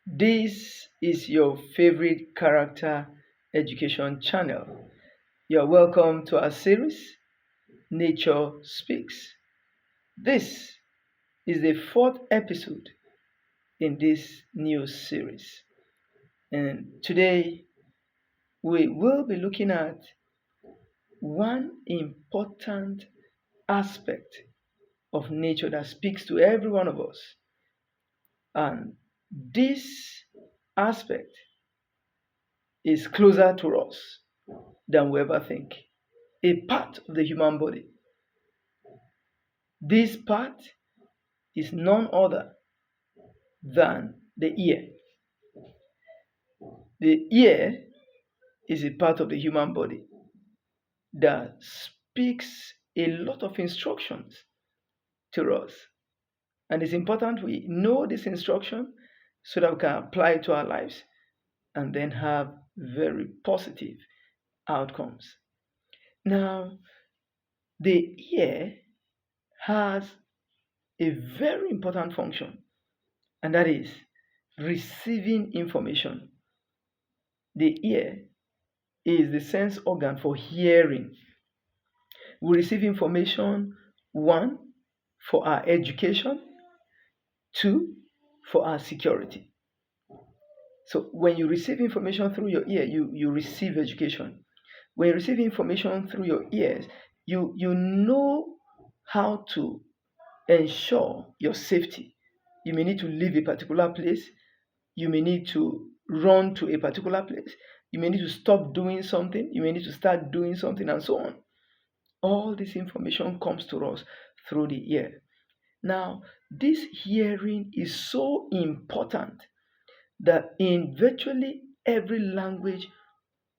This is your favorite character education channel. You're welcome to our series, Nature Speaks. This is the fourth episode in this new series. And today we will be looking at one important aspect of nature that speaks to every one of us. And this aspect is closer to us than we ever think. A part of the human body. This part is none other than the ear. The ear is a part of the human body that speaks a lot of instructions to us. And it's important we know this instruction so that we can apply it to our lives and then have very positive outcomes. Now, the ear has a very important function, and that is receiving information. The ear is the sense organ for hearing. We receive information, one, for our education, two, for our security. So when you receive information through your ear, you receive education. When you receive information through your ears, you know how to ensure your safety. You may need to leave a particular place. You may need to run to a particular place. You may need to stop doing something. You may need to start doing something, and so on. All this information comes to us through the ear. Now, this hearing is so important that in virtually every language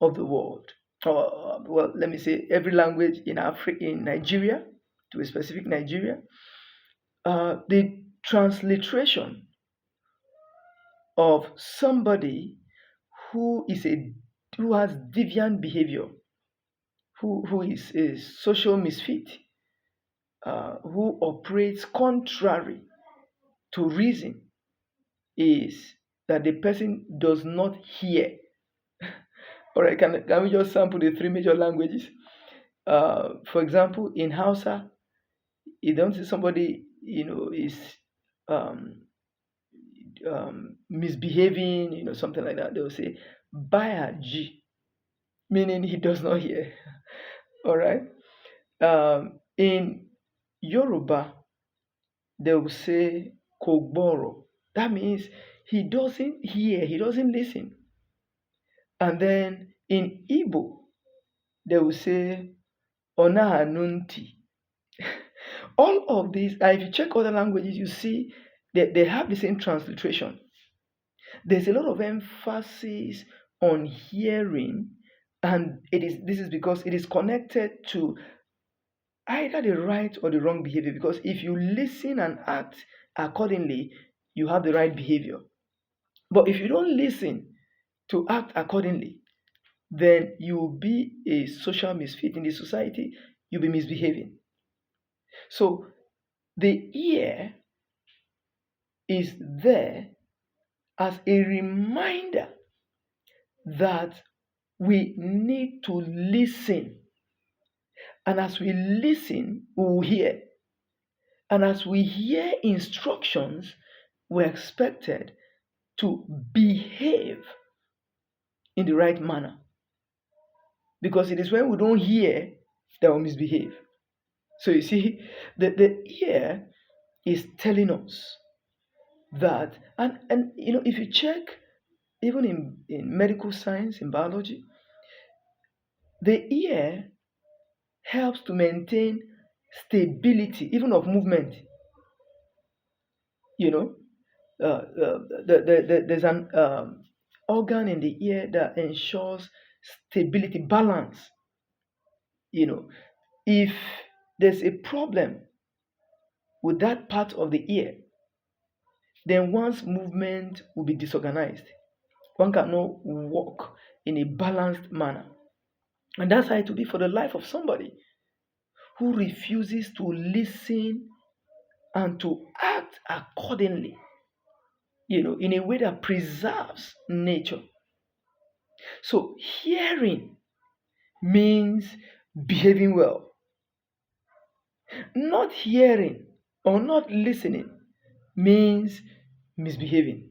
of the world, or well, let me say every language in Africa, in Nigeria, to a specific Nigeria, the transliteration of somebody who is a who has deviant behavior, who is a social misfit, who operates contrary to reason, is that the person does not hear. All right, can we just sample the three major languages? For example, in Hausa, you don't see somebody, is um, misbehaving, something like that. They will say, Baya G, meaning he does not hear. All right. In Yoruba, they will say Kogboro. That means he doesn't hear, he doesn't listen. And then in Igbo, they will say Onahanunti. All of these, if you check other languages, you see that they have the same transliteration. There's a lot of emphasis on hearing, and this is because it is connected to either the right or the wrong behavior. Because if you listen and act accordingly, you have the right behavior. But if you don't listen to act accordingly, then you will be a social misfit in the society, you'll be misbehaving. So the ear is there as a reminder that we need to listen. And as we listen, we will hear. And as we hear instructions, we're expected to behave in the right manner. Because it is when we don't hear that we misbehave. So you see, the ear is telling us that, and if you check, even in medical science, in biology, the ear helps to maintain stability, even of movement. You know, there's an organ in the ear that ensures stability, balance. You know, if there's a problem with that part of the ear, then one's movement will be disorganized. One cannot walk in a balanced manner. And that's how it will be for the life of somebody who refuses to listen and to act accordingly. in a way that preserves nature. So hearing means behaving well. Not hearing or not listening means misbehaving.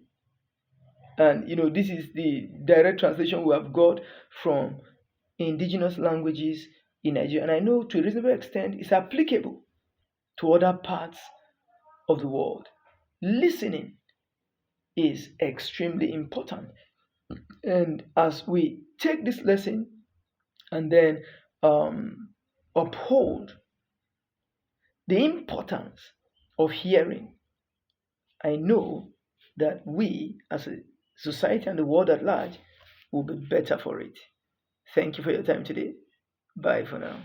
And this is the direct translation we have got from indigenous languages in Nigeria. And I know to a reasonable extent it's applicable to other parts of the world. Listening is extremely important. And as we take this lesson and then uphold the importance of hearing, I know that we as a society and the world at large will be better for it. Thank you for your time today. Bye for now.